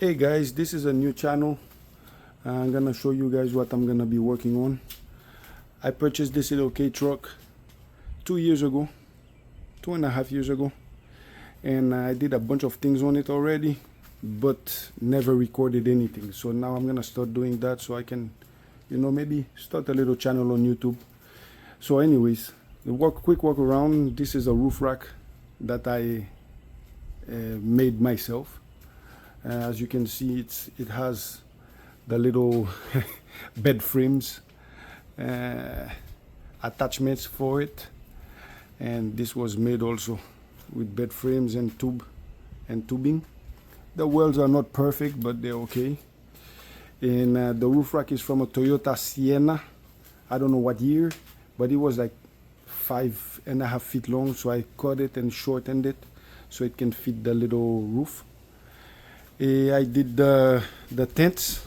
Hey guys, this is a new channel. I'm gonna show you guys what I'm gonna be working on. I purchased this little Kei truck 2 years ago, 2.5 years ago, and I did a bunch of things on it already, but never recorded anything. So now I'm gonna start doing that so I can, maybe start a little channel on YouTube. So anyways, quick walk around. This is a roof rack that I made myself. As you can see, it has the little bed frames attachments for it, and this was made also with bed frames and tubing. The welds are not perfect, but they're okay. And the roof rack is from a Toyota Sienna. I don't know what year, but it was like 5.5 feet long, so I cut it and shortened it so it can fit the little roof. I did the tents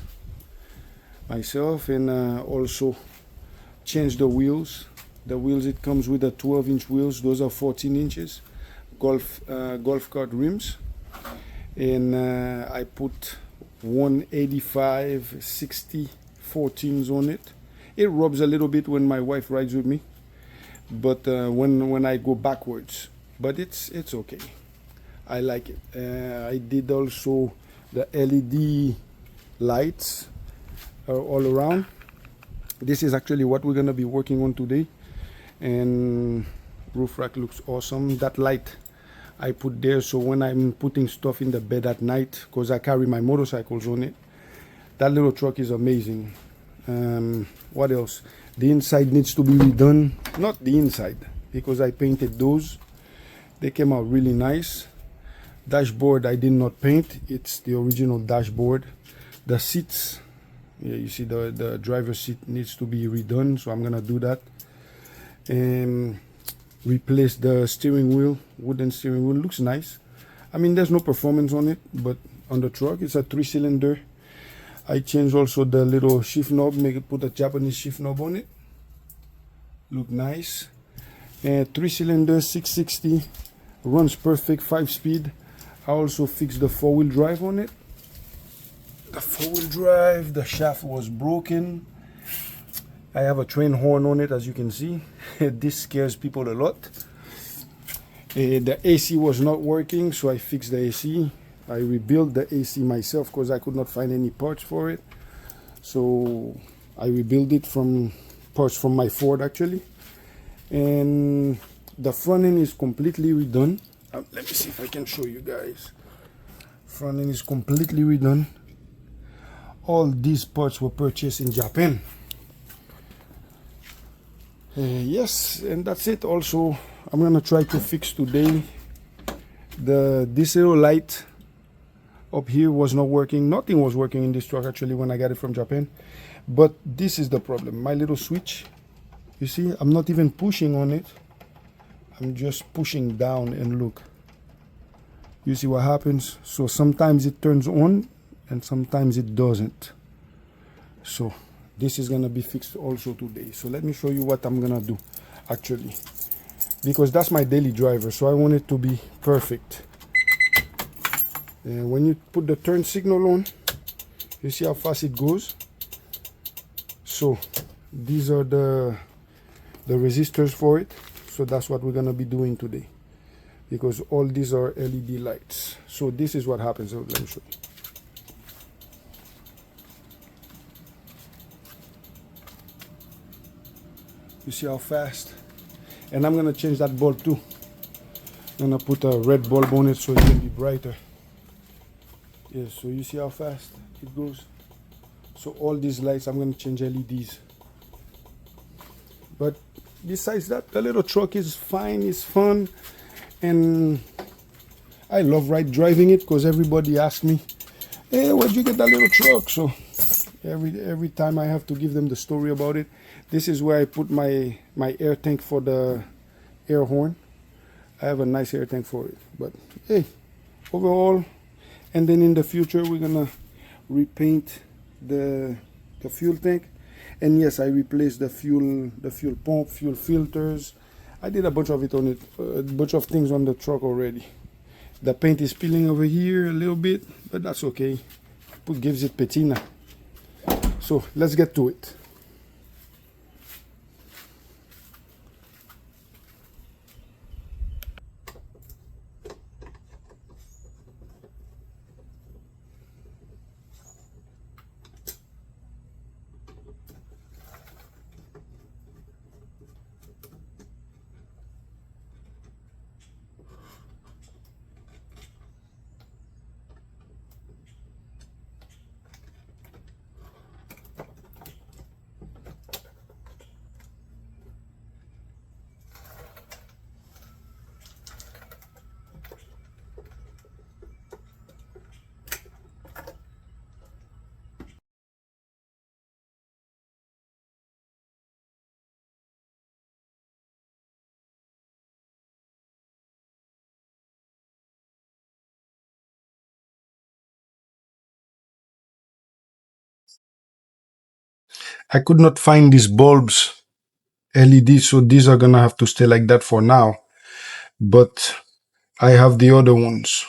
myself, and also changed the wheels. The wheels, it comes with the 12-inch wheels. Those are 14 inches golf cart rims, and I put 185 60 14s on it. It rubs a little bit when my wife rides with me, but when I go backwards, but it's okay. I like it. I did also the LED lights all around. This is actually what we're gonna be working on today, and roof rack looks awesome. That light I put there so when I'm putting stuff in the bed at night, because I carry my motorcycles on it. That little truck is amazing. What else? The inside needs to be redone. Not the inside, because I painted those. They came out really nice. Dashboard I did not paint. It's the original dashboard. The seats, yeah, you see the driver's seat needs to be redone, so I'm gonna do that. And replace the steering wheel. Wooden steering wheel looks nice. I mean, there's no performance on it, but on the truck it's a 3-cylinder. I changed also the little shift knob, put a Japanese shift knob on it. Look nice. And 3-cylinder 660, runs perfect, 5-speed. I also fixed the 4-wheel drive on it. The 4-wheel drive, the shaft was broken. I have a train horn on it, as you can see. This scares people a lot. The AC was not working, so I fixed the AC. I rebuilt the AC myself because I could not find any parts for it. So I rebuilt it from parts from my Ford, actually. And the front end is completely redone. Let me see if I can show you guys. Front end is completely redone. All these parts were purchased in Japan. Yes, and that's it. Also, I'm gonna try to fix today this little light up here was not working. Nothing was working in this truck actually when I got it from Japan. But this is the problem. My little switch, you see, I'm not even pushing on it. I'm just pushing down, and look. You see what happens? So sometimes it turns on and sometimes it doesn't. So this is gonna be fixed also today. So let me show you what I'm gonna do actually, because that's my daily driver, so I want it to be perfect. And when you put the turn signal on, you see how fast it goes. So these are the resistors for it. So that's what we're gonna be doing today, because all these are LED lights. So this is what happens. Let me show you. You see how fast? And I'm gonna change that bulb too. I'm gonna put a red bulb on it so it can be brighter. Yeah, so you see how fast it goes. So all these lights, I'm gonna change LEDs. But besides that, the little truck is fine, it's fun, and I love driving it, because everybody asks me, hey, where'd you get that little truck? So every time I have to give them the story about it. This is where I put my air tank for the air horn. I have a nice air tank for it. But hey, overall, and then in the future we're gonna repaint the fuel tank. And yes, I replaced the fuel pump, fuel filters. I did a bunch of it on it, a bunch of things on the truck already. The paint is peeling over here a little bit, but that's okay. gives it patina. So let's get to it. I could not find these bulbs, LEDs, so these are gonna have to stay like that for now. But I have the other ones.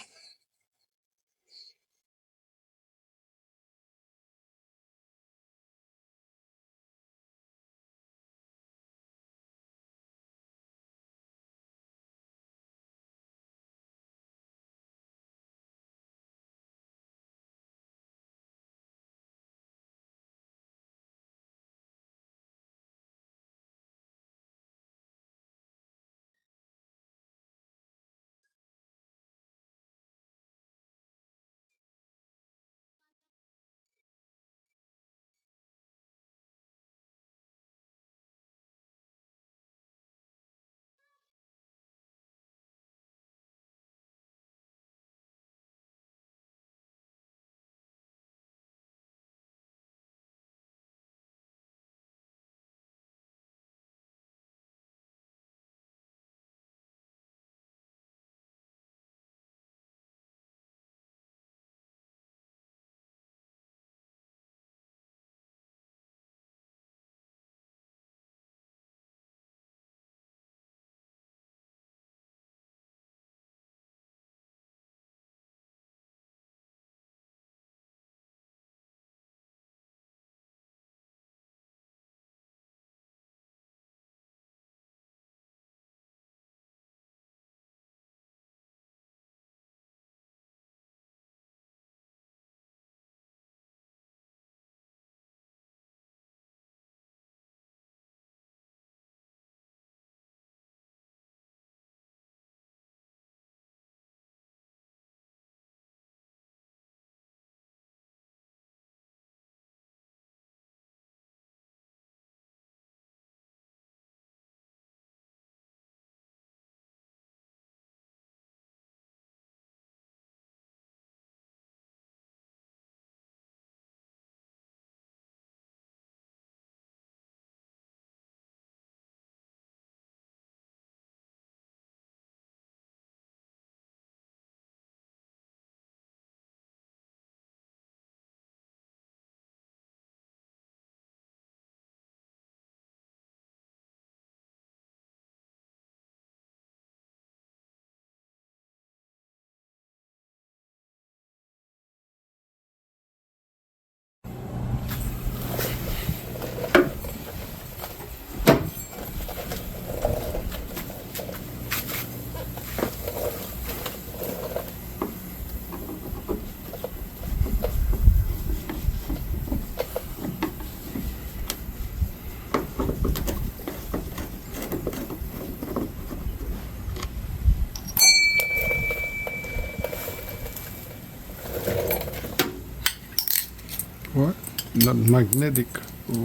What? Not magnetic.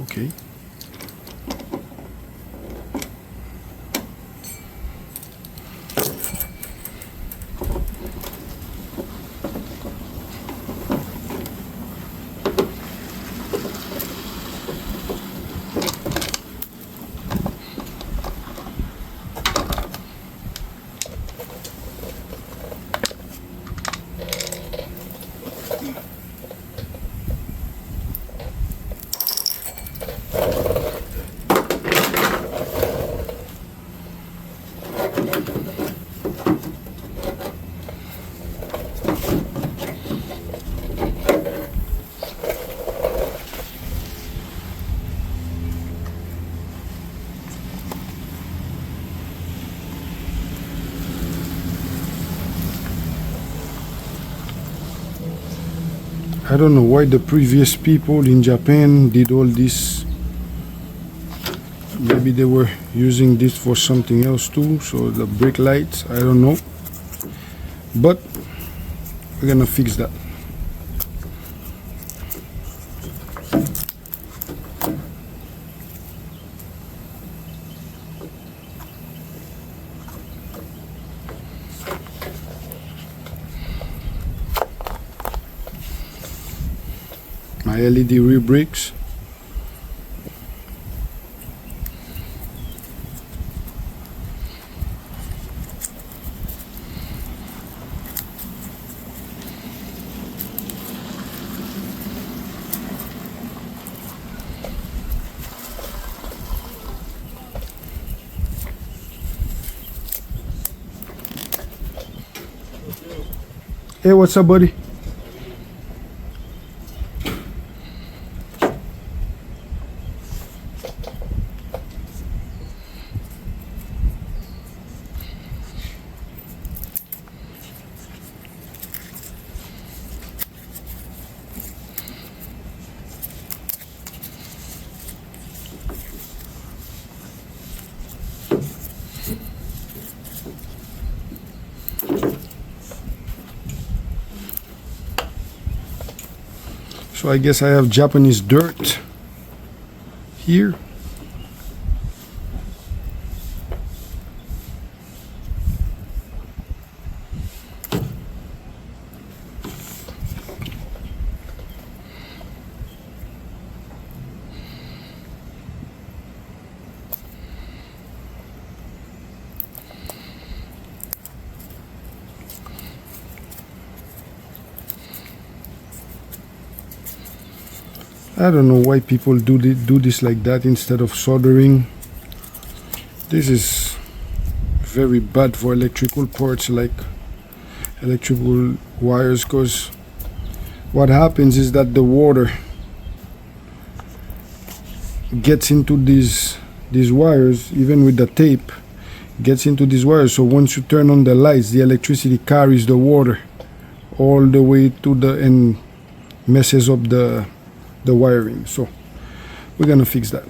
Okay. I don't know why the previous people in Japan did all this. Maybe they were using this for something else too, so the brake lights, I don't know, but we're gonna fix that. My LED rear brakes. Hey, what's up, buddy? So I guess I have Japanese dirt here. I don't know why people do this like that instead of soldering. This is very bad for electrical parts like electrical wires, because what happens is that the water gets into these wires, even with the tape, gets into these wires. So once you turn on the lights, the electricity carries the water all the way to the and messes up the wiring. So we're gonna fix that.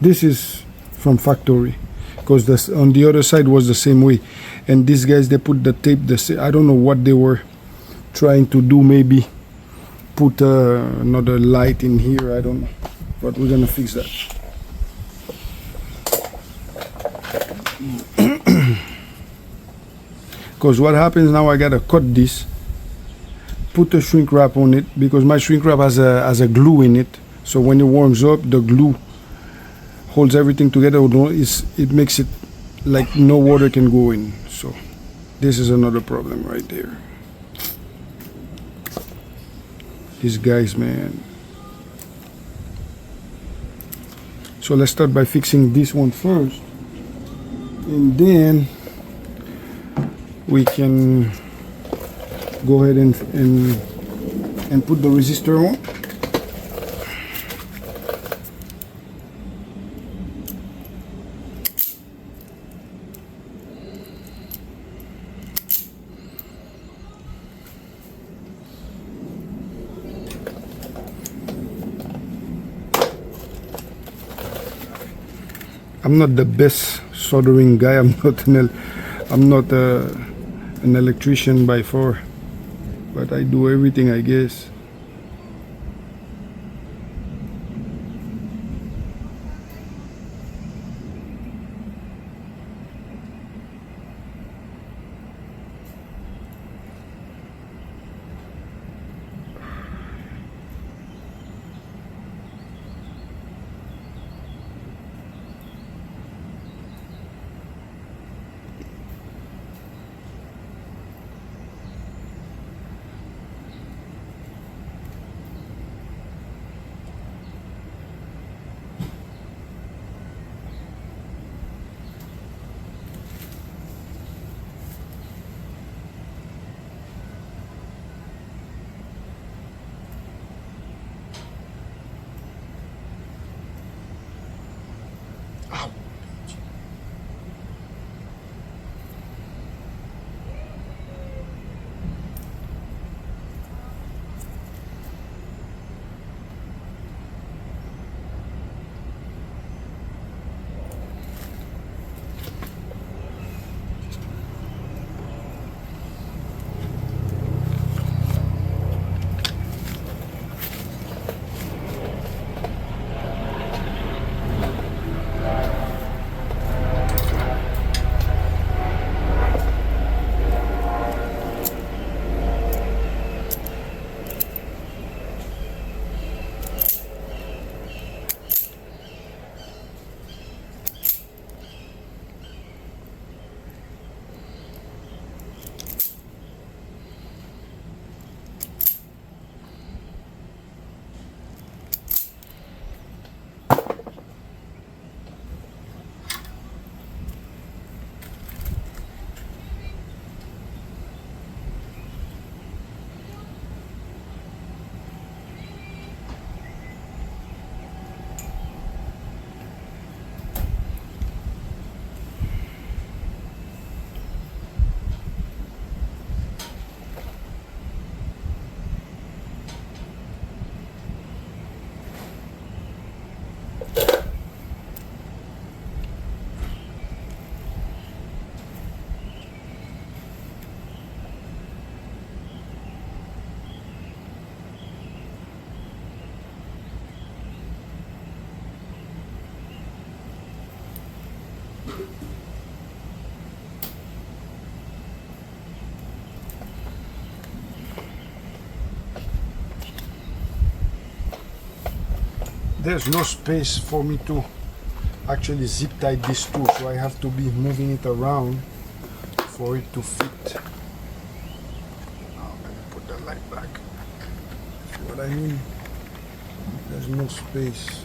This is from factory, because this on the other side was the same way, and these guys, they put the tape I don't know what they were trying to do. Maybe put another light in here, I don't know, but we're gonna fix that. Because what happens now, I gotta cut this, put a shrink wrap on it, because my shrink wrap has a glue in it. So when it warms up, the glue holds everything together. It makes it like no water can go in. So this is another problem right there. These guys, man. So let's start by fixing this one first, and then we can go ahead and put the resistor on. I'm not the best soldering guy. I'm not an electrician by far, but I do everything, I guess. there's no space for me to actually zip tie this too, so I have to be moving it around for it to fit. Now let me put the light back. See what I mean? There's no space.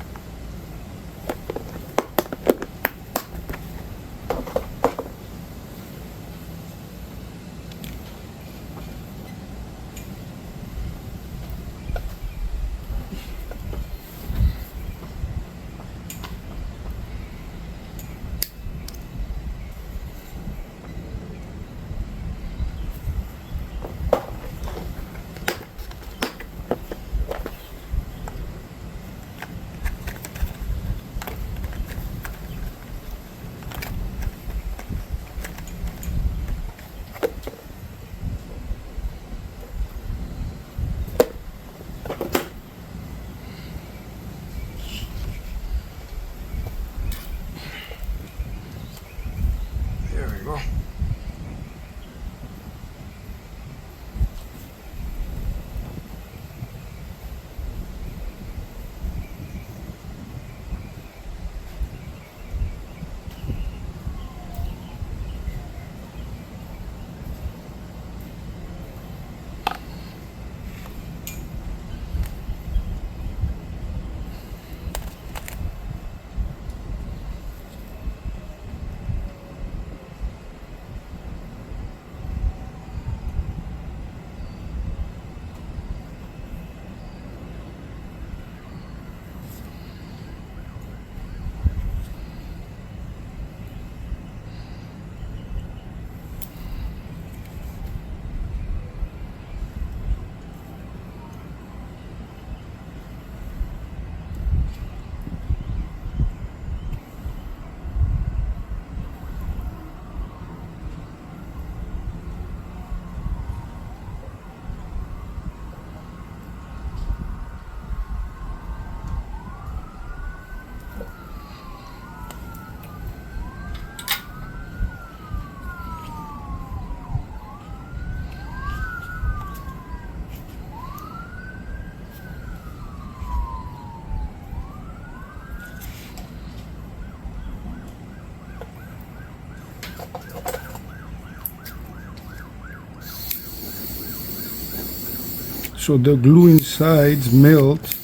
So the glue inside melt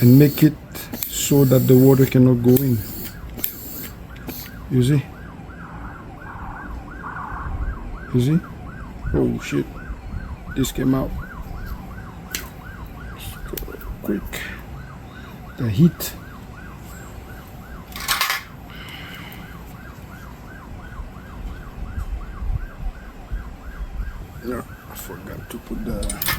and make it so that the water cannot go in. You see? You see? Oh shit. This came out. Let's go quick. The heat. No, I forgot to put the...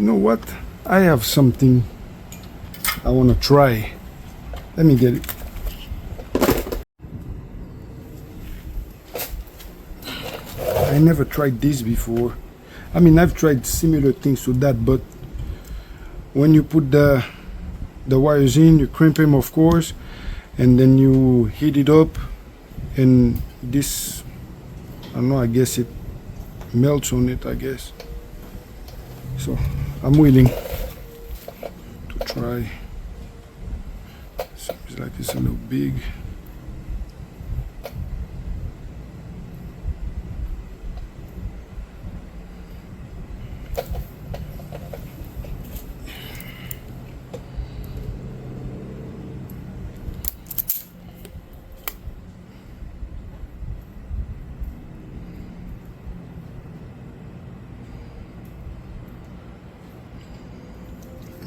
You know what? I have something I want to try. Let me get it. I never tried this before. I mean, I've tried similar things to that, but when you put the wires in, you crimp them, of course, and then you heat it up, and this, I don't know, I guess it melts on it, I guess. So I'm willing to try. Seems like it's a little big.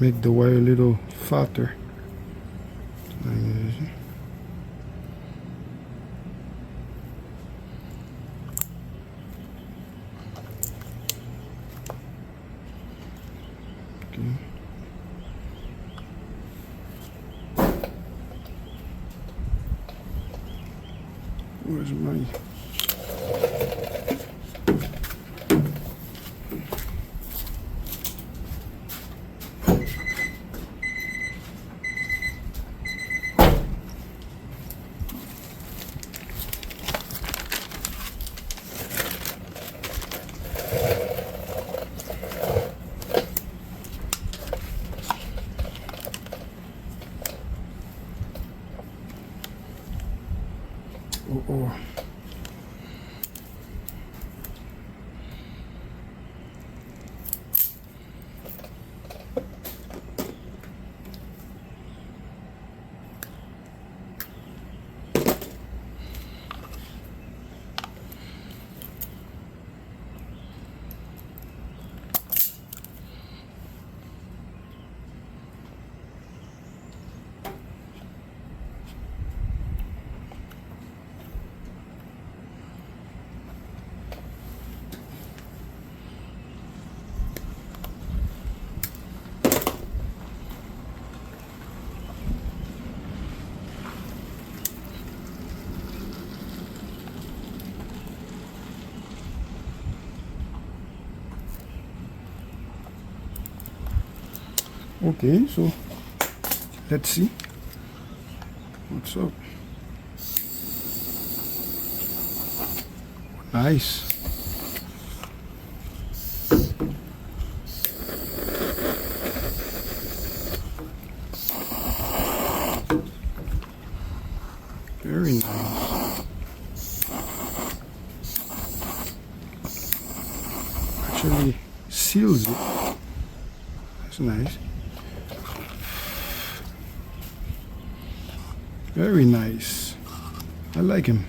Make the wire a little fatter. Okay. Where's my... Oh. Okay, so let's see what's up. Nice. Very nice. Actually seals it. That's nice. Very nice. I like him.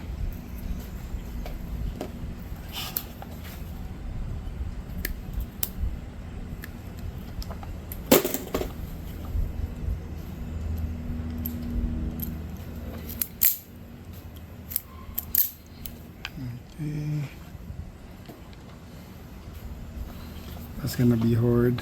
Okay. That's gonna be hard.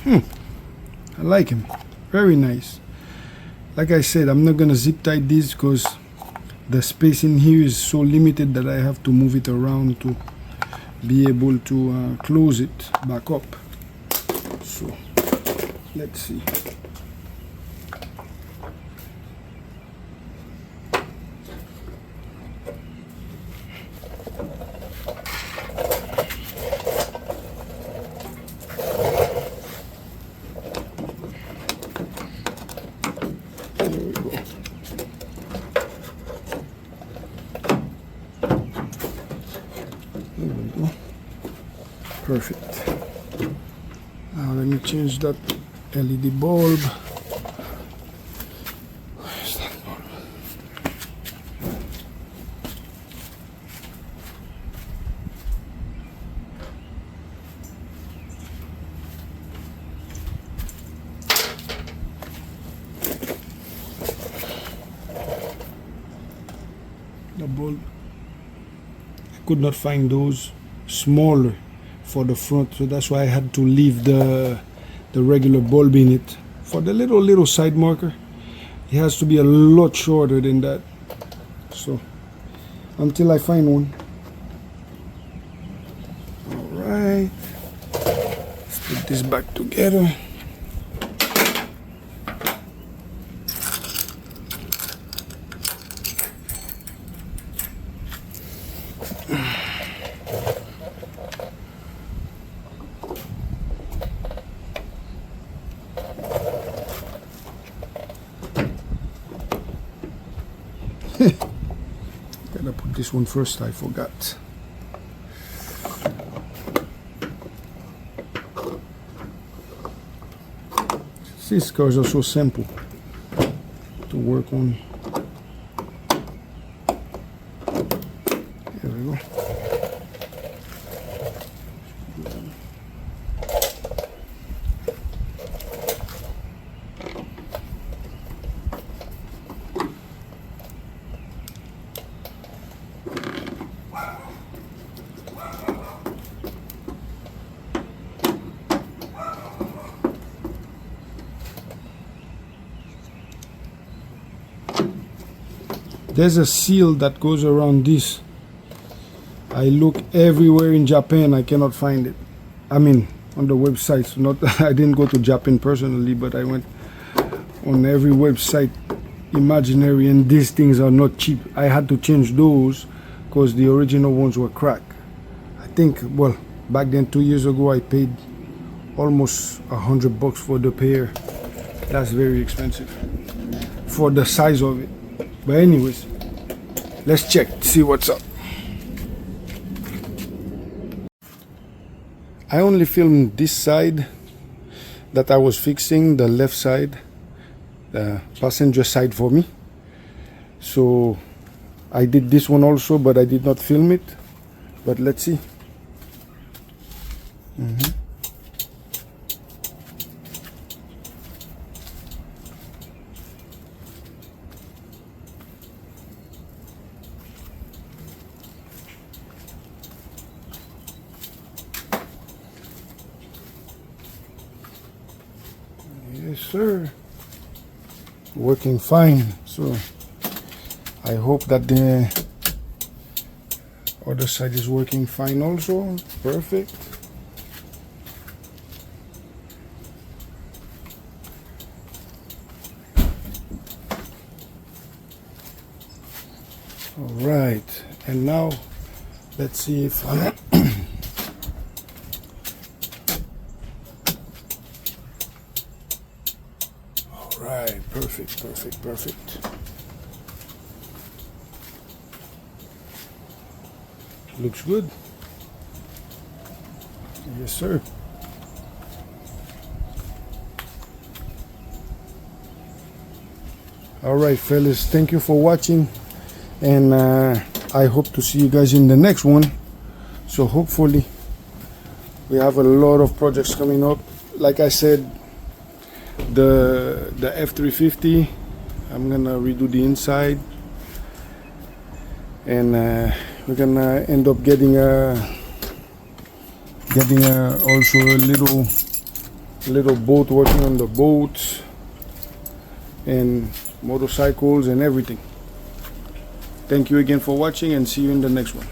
I like him. Very nice. Like I said, I'm not gonna zip tie this because the space in here is so limited that I have to move it around to be able to close it back up. So let's see. Perfect. Now let me change that LED bulb. Where's that bulb? The bulb. I could not find those smaller for the front, so that's why I had to leave the regular bulb in it. For the little side marker, it has to be a lot shorter than that. So until I find one. All right, let's put this back together. Gotta put this one first, I forgot. These cars are so simple to work on. There we go. There's a seal that goes around this. I look everywhere in Japan, I cannot find it. I mean, on the websites. Not, I didn't go to Japan personally, but I went on every website imaginary, and these things are not cheap. I had to change those because the original ones were cracked. I think, well, back then 2 years ago, I paid almost $100 for the pair. That's very expensive for the size of it. But anyways, let's check, see what's up. I only filmed this side that I was fixing, the left side, the passenger side for me. So I did this one also, but I did not film it. But let's see. Yes, sir. Working fine. So I hope that the other side is working fine also. Perfect. All right. And now let's see if I Right, perfect, perfect, perfect. Looks good. Yes, sir. All right, fellas, thank you for watching, and I hope to see you guys in the next one. So hopefully we have a lot of projects coming up. Like I said, the F350, I'm gonna redo the inside, and we're gonna end up getting also a little little boat, working on the boats and motorcycles and everything. Thank you again for watching, and see you in the next one.